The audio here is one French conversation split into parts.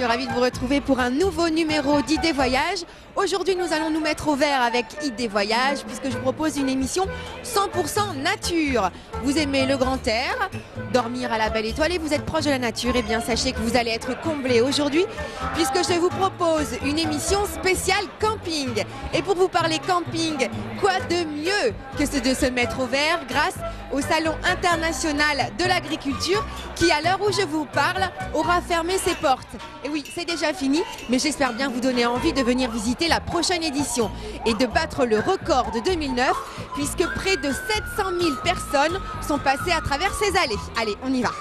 suis ravie de vous retrouver pour un nouveau numéro d'Idées Voyage. Aujourd'hui, nous allons nous mettre au vert avec Idées Voyage puisque je vous propose une émission 100% nature. Vous aimez le grand air, dormir à la belle étoile et vous êtes proche de la nature, eh bien sachez que vous allez être comblé aujourd'hui puisque je vous propose une émission spéciale camping. Et pour vous parler camping, quoi de mieux que de se mettre au vert grâce au Salon international de l'agriculture qui, à l'heure où je vous parle, aura fermé ses portes. Et oui, c'est déjà fini, mais j'espère bien vous donner envie de venir visiter la prochaine édition et de battre le record de 2009 puisque près de 700 000 personnes sont passées à travers ces allées. Allez, on y va.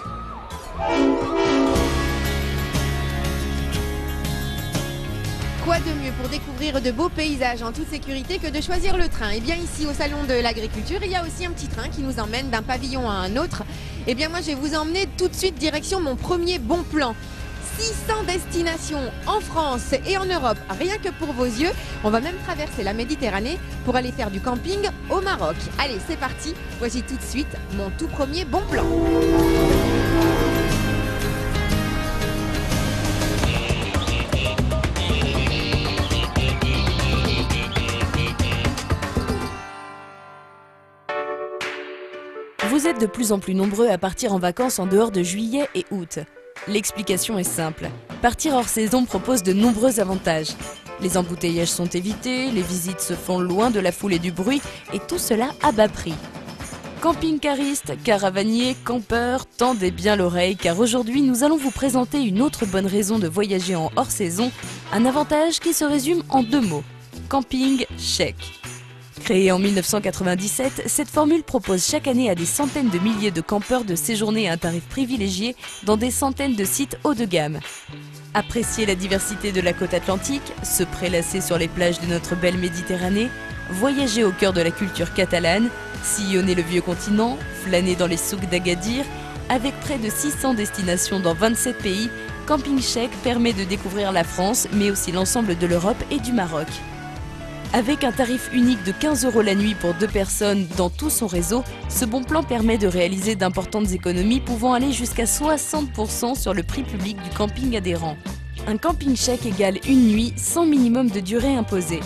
Quoi de mieux pour découvrir de beaux paysages en toute sécurité que de choisir le train? Et bien ici au Salon de l'Agriculture, il y a aussi un petit train qui nous emmène d'un pavillon à un autre. Et bien moi je vais vous emmener tout de suite direction mon premier bon plan. 600 destinations en France et en Europe, rien que pour vos yeux. On va même traverser la Méditerranée pour aller faire du camping au Maroc. Allez, c'est parti, voici tout de suite mon tout premier bon plan. Vous êtes de plus en plus nombreux à partir en vacances en dehors de juillet et août. L'explication est simple. Partir hors saison propose de nombreux avantages. Les embouteillages sont évités, les visites se font loin de la foule et du bruit, et tout cela à bas prix. Camping-caristes, caravaniers, campeurs, tendez bien l'oreille car aujourd'hui nous allons vous présenter une autre bonne raison de voyager en hors saison, un avantage qui se résume en deux mots, camping chèque. Créée en 1997, cette formule propose chaque année à des centaines de milliers de campeurs de séjourner à un tarif privilégié dans des centaines de sites haut de gamme. Apprécier la diversité de la côte atlantique, se prélasser sur les plages de notre belle Méditerranée, voyager au cœur de la culture catalane, sillonner le vieux continent, flâner dans les souks d'Agadir, avec près de 600 destinations dans 27 pays, Camping Chèque permet de découvrir la France, mais aussi l'ensemble de l'Europe et du Maroc. Avec un tarif unique de 15 € la nuit pour 2 personnes dans tout son réseau, ce bon plan permet de réaliser d'importantes économies pouvant aller jusqu'à 60% sur le prix public du camping adhérent. Un camping chèque égale une nuit sans minimum de durée imposée.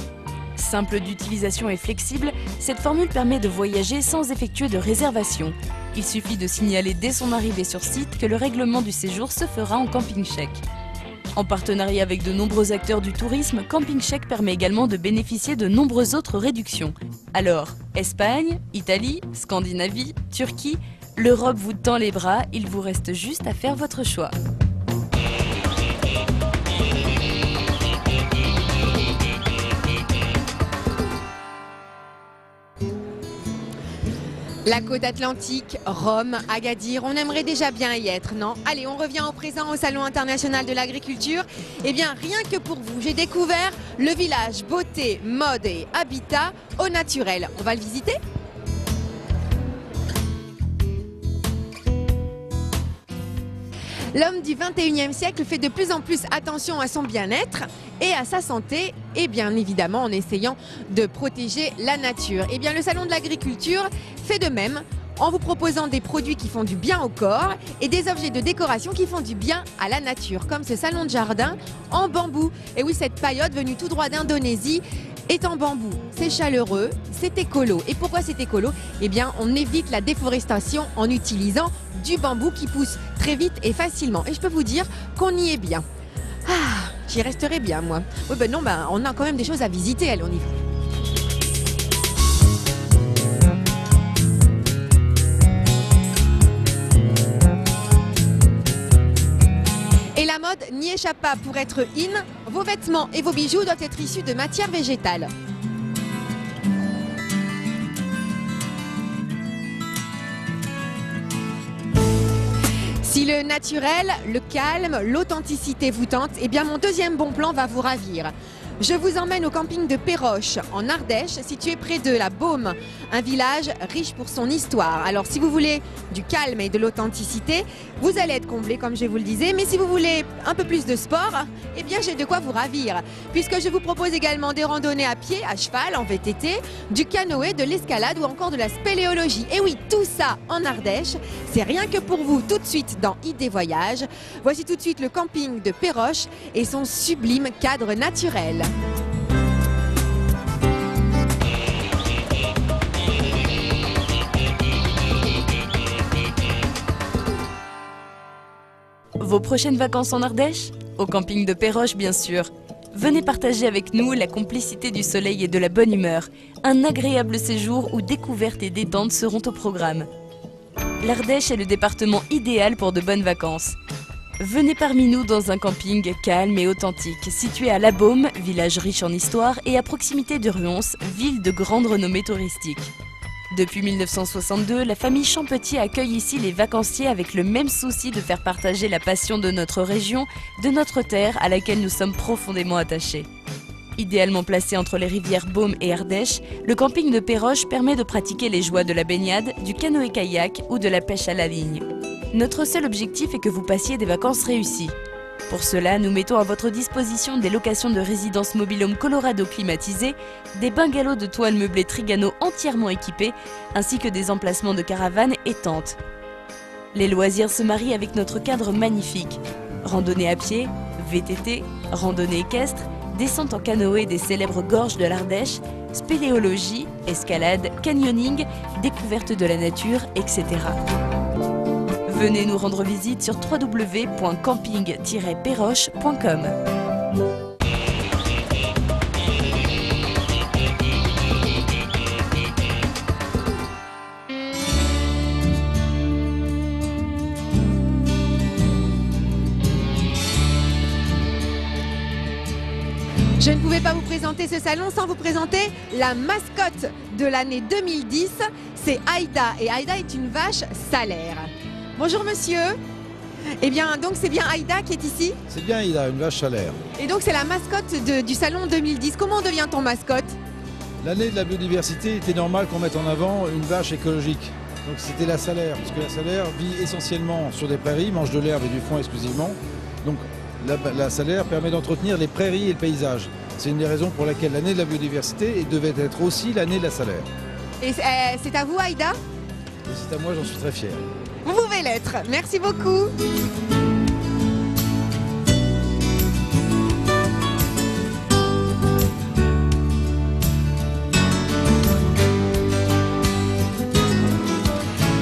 Simple d'utilisation et flexible, cette formule permet de voyager sans effectuer de réservation. Il suffit de signaler dès son arrivée sur site que le règlement du séjour se fera en camping chèque. En partenariat avec de nombreux acteurs du tourisme, Camping Chèque permet également de bénéficier de nombreuses autres réductions. Alors, Espagne, Italie, Scandinavie, Turquie, l'Europe vous tend les bras, il vous reste juste à faire votre choix. La côte atlantique, Rome, Agadir, on aimerait déjà bien y être, non? Allez, on revient au présent au Salon international de l'agriculture. Eh bien, rien que pour vous, j'ai découvert le village beauté, mode et habitat au naturel. On va le visiter? L'homme du 21e siècle fait de plus en plus attention à son bien-être et à sa santé, et bien évidemment en essayant de protéger la nature. Et bien le Salon de l'agriculture fait de même en vous proposant des produits qui font du bien au corps et des objets de décoration qui font du bien à la nature, comme ce salon de jardin en bambou. Et oui, cette paillote venue tout droit d'Indonésie est en bambou. C'est chaleureux, c'est écolo. Et pourquoi c'est écolo? Eh bien, on évite la déforestation en utilisant du bambou qui pousse très vite et facilement. Et je peux vous dire qu'on y est bien. Ah, j'y resterai bien, moi. Oui, ben non, ben, on a quand même des choses à visiter. Allez, on y va. Et la mode n'y échappe pas. Pour être in, vos vêtements et vos bijoux doivent être issus de matières végétales. Si le naturel, le calme, l'authenticité vous tente, eh bien mon deuxième bon plan va vous ravir. Je vous emmène au camping de Péroche, en Ardèche, situé près de la Baume, un village riche pour son histoire. Alors si vous voulez du calme et de l'authenticité, vous allez être comblé comme je vous le disais, mais si vous voulez un peu plus de sport, eh bien j'ai de quoi vous ravir, puisque je vous propose également des randonnées à pied, à cheval, en VTT, du canoë, de l'escalade ou encore de la spéléologie. Et oui, tout ça en Ardèche, c'est rien que pour vous tout de suite dans ID Voyage. Voici tout de suite le camping de Péroche et son sublime cadre naturel. Vos prochaines vacances en Ardèche? Au camping de Péroche, bien sûr. Venez partager avec nous la complicité du soleil et de la bonne humeur. Un agréable séjour où découvertes et détente seront au programme. L'Ardèche est le département idéal pour de bonnes vacances. Venez parmi nous dans un camping calme et authentique, situé à La Baume, village riche en histoire, et à proximité de Ruons, ville de grande renommée touristique. Depuis 1962, la famille Champetier accueille ici les vacanciers avec le même souci de faire partager la passion de notre région, de notre terre à laquelle nous sommes profondément attachés. Idéalement placé entre les rivières Baume et Ardèche, le camping de Péroche permet de pratiquer les joies de la baignade, du canoë-kayak ou de la pêche à la ligne. Notre seul objectif est que vous passiez des vacances réussies. Pour cela, nous mettons à votre disposition des locations de résidences mobil-home Colorado climatisées, des bungalows de toile meublée Trigano entièrement équipés, ainsi que des emplacements de caravanes et tentes. Les loisirs se marient avec notre cadre magnifique. Randonnée à pied, VTT, randonnée équestre, descente en canoë des célèbres gorges de l'Ardèche, spéléologie, escalade, canyoning, découverte de la nature, etc. Venez nous rendre visite sur www.camping-péroche.com. Je ne pouvais pas vous présenter ce salon sans vous présenter la mascotte de l'année 2010, c'est Aïda. Et Aïda est une vache salaire. Bonjour monsieur. Eh bien, donc c'est bien Aïda qui est ici? C'est bien Aïda, une vache salaire. Et donc c'est la mascotte du salon 2010. Comment devient-on mascotte? L'année de la biodiversité, il était normal qu'on mette en avant une vache écologique. Donc c'était la salaire, parce que la salaire vit essentiellement sur des prairies, mange de l'herbe et du foin exclusivement. Donc la salaire permet d'entretenir les prairies et le paysage. C'est une des raisons pour laquelle l'année de la biodiversité devait être aussi l'année de la salaire. Et c'est à vous Aïda? Et c'est à moi, j'en suis très fier. Vous pouvez l'être. Merci beaucoup.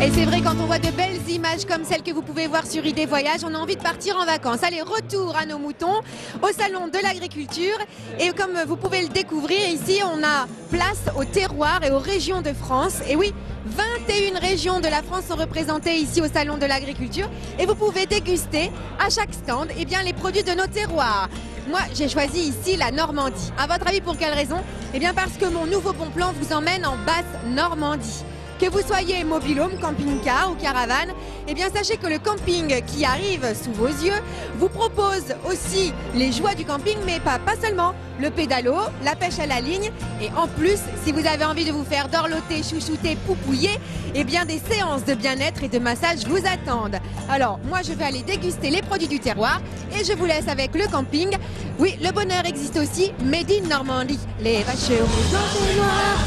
Et c'est vrai, quand on voit de belles images comme celles que vous pouvez voir sur ID Voyage, on a envie de partir en vacances. Allez, retour à nos moutons, au salon de l'agriculture. Et comme vous pouvez le découvrir, ici on a place au terroir et aux régions de France. Et oui, 21 régions de la France sont représentées ici au salon de l'agriculture. Et vous pouvez déguster à chaque stand eh bien, les produits de nos terroirs. Moi, j'ai choisi ici la Normandie. À votre avis, pour quelle raison? Eh bien parce que mon nouveau bon plan vous emmène en basse Normandie. Que vous soyez mobil-home, camping-car ou caravane, eh bien sachez que le camping qui arrive sous vos yeux vous propose aussi les joies du camping, mais pas seulement. Le pédalo, la pêche à la ligne et en plus, si vous avez envie de vous faire dorloter, chouchouter, poupouiller, eh bien des séances de bien-être et de massage vous attendent. Alors moi je vais aller déguster les produits du terroir et je vous laisse avec le camping. Oui, le bonheur existe aussi, Made in Normandie. Les vaches rouges et noires.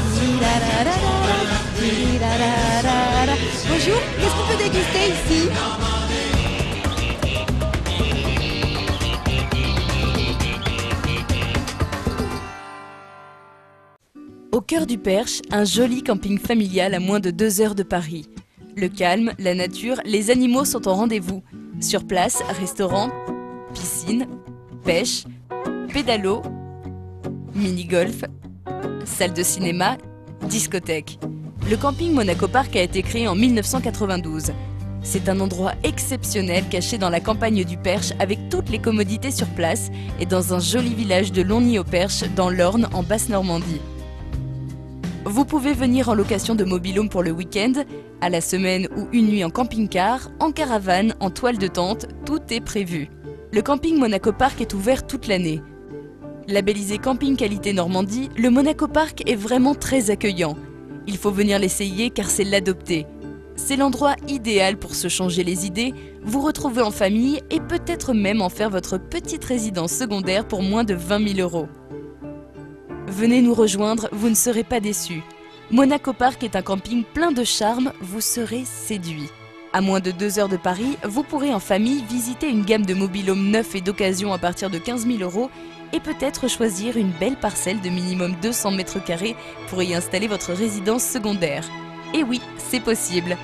Bonjour, qu'est-ce qu'on peut déguster ici? Au cœur du Perche, un joli camping familial à moins de 2 heures de Paris. Le calme, la nature, les animaux sont au rendez-vous. Sur place, restaurant, piscine, pêche, pédalo, mini-golf, salle de cinéma, discothèque. Le camping Monaco Park a été créé en 1992. C'est un endroit exceptionnel caché dans la campagne du Perche avec toutes les commodités sur place et dans un joli village de Longny-au-Perche dans l'Orne en Basse-Normandie. Vous pouvez venir en location de mobil-home pour le week-end, à la semaine ou une nuit en camping-car, en caravane, en toile de tente, tout est prévu. Le camping Monaco Park est ouvert toute l'année. Labellisé Camping Qualité Normandie, le Monaco Park est vraiment très accueillant. Il faut venir l'essayer car c'est l'adopter. C'est l'endroit idéal pour se changer les idées, vous retrouver en famille et peut-être même en faire votre petite résidence secondaire pour moins de 20 000 €. Venez nous rejoindre, vous ne serez pas déçus. Monaco Park est un camping plein de charme, vous serez séduits. À moins de 2 heures de Paris, vous pourrez en famille visiter une gamme de mobil-homes neufs et d'occasion à partir de 15 000 € et peut-être choisir une belle parcelle de minimum 200 mètres carrés pour y installer votre résidence secondaire. Et oui, c'est possible.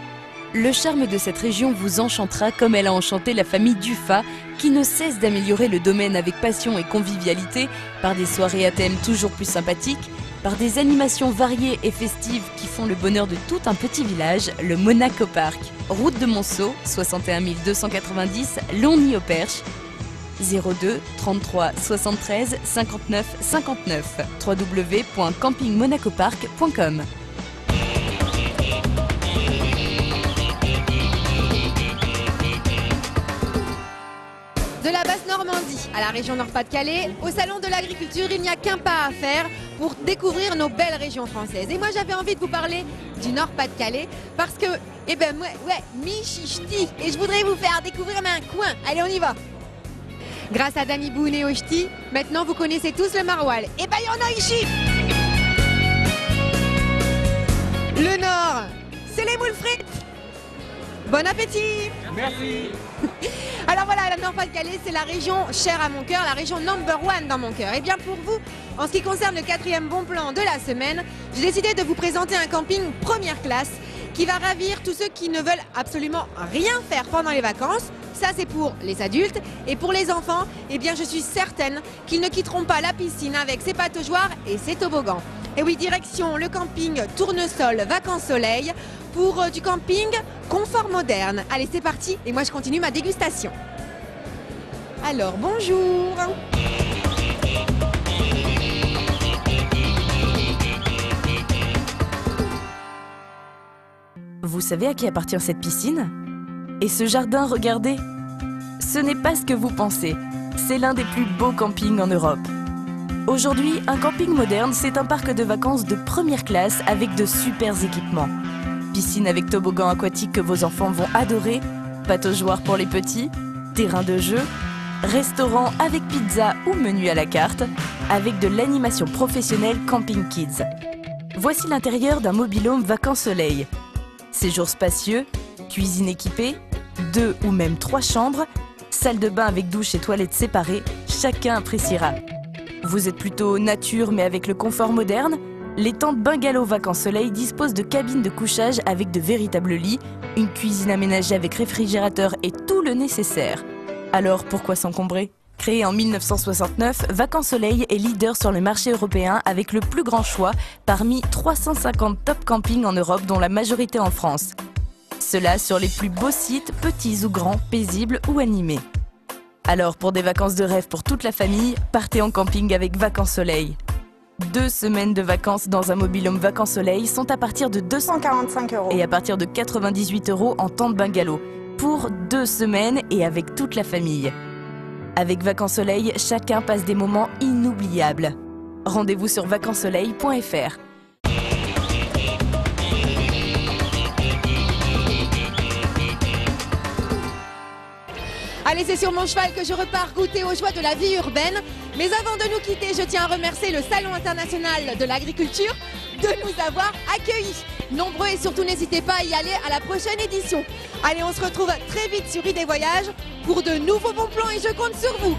Le charme de cette région vous enchantera comme elle a enchanté la famille Dufat, qui ne cesse d'améliorer le domaine avec passion et convivialité par des soirées à thème toujours plus sympathiques, par des animations variées et festives qui font le bonheur de tout un petit village, le Monaco Park. Route de Monceau, 61 290 Longny-au-Perche, 02 33 73 59 59, www.campingmonacopark.com. De la Basse-Normandie à la région Nord-Pas-de-Calais, au Salon de l'Agriculture, il n'y a qu'un pas à faire pour découvrir nos belles régions françaises. Et moi, j'avais envie de vous parler du Nord-Pas-de-Calais parce que, mi-chichti, et je voudrais vous faire découvrir un coin. Allez, on y va. Grâce à Danny Boone et au ch'ti, maintenant vous connaissez tous le maroilles. Et ben, il y en a ici. Le Nord, c'est les moules frites. Bon appétit. Merci. Alors voilà, la Nord-Pas-de-Calais, c'est la région chère à mon cœur, la région number one dans mon cœur. Et bien pour vous, en ce qui concerne le 4e bon plan de la semaine, j'ai décidé de vous présenter un camping première classe qui va ravir tous ceux qui ne veulent absolument rien faire pendant les vacances. Ça, c'est pour les adultes. Et pour les enfants, eh bien, je suis certaine qu'ils ne quitteront pas la piscine avec ses pataugeoires et ses toboggans. Et oui, direction le camping Tournesol Vacances Soleil pour du camping confort moderne. Allez, c'est parti. Et moi, je continue ma dégustation. Alors, bonjour. Vous savez à qui appartient cette piscine? Et ce jardin, regardez! Ce n'est pas ce que vous pensez. C'est l'un des plus beaux campings en Europe. Aujourd'hui, un camping moderne, c'est un parc de vacances de première classe avec de super équipements. Piscine avec toboggan aquatique que vos enfants vont adorer, pataugeoire pour les petits, terrain de jeu, restaurant avec pizza ou menu à la carte, avec de l'animation professionnelle Camping Kids. Voici l'intérieur d'un mobil-home Vacances Soleil. Séjour spacieux, cuisine équipée, 2 ou même 3 chambres, salle de bain avec douche et toilettes séparées, chacun appréciera. Vous êtes plutôt nature mais avec le confort moderne? Les tentes Bungalow Vacances Soleil disposent de cabines de couchage avec de véritables lits, une cuisine aménagée avec réfrigérateur et tout le nécessaire. Alors pourquoi s'encombrer? Créé en 1969, Vacances Soleil est leader sur le marché européen avec le plus grand choix parmi 350 top campings en Europe dont la majorité en France. Cela sur les plus beaux sites, petits ou grands, paisibles ou animés. Alors pour des vacances de rêve pour toute la famille, partez en camping avec Vacances Soleil. 2 semaines de vacances dans un mobil-home Vacances Soleil sont à partir de 245 € et à partir de 98 € en tente bungalow pour 2 semaines et avec toute la famille. Avec Vacances Soleil, chacun passe des moments inoubliables. Rendez-vous sur vacancessoleil.fr. Allez, c'est sur mon cheval que je repars goûter aux joies de la vie urbaine. Mais avant de nous quitter, je tiens à remercier le Salon international de l'agriculture de nous avoir accueillis. Nombreux et surtout n'hésitez pas à y aller à la prochaine édition. Allez, on se retrouve très vite sur ID Voyage pour de nouveaux bons plans et je compte sur vous.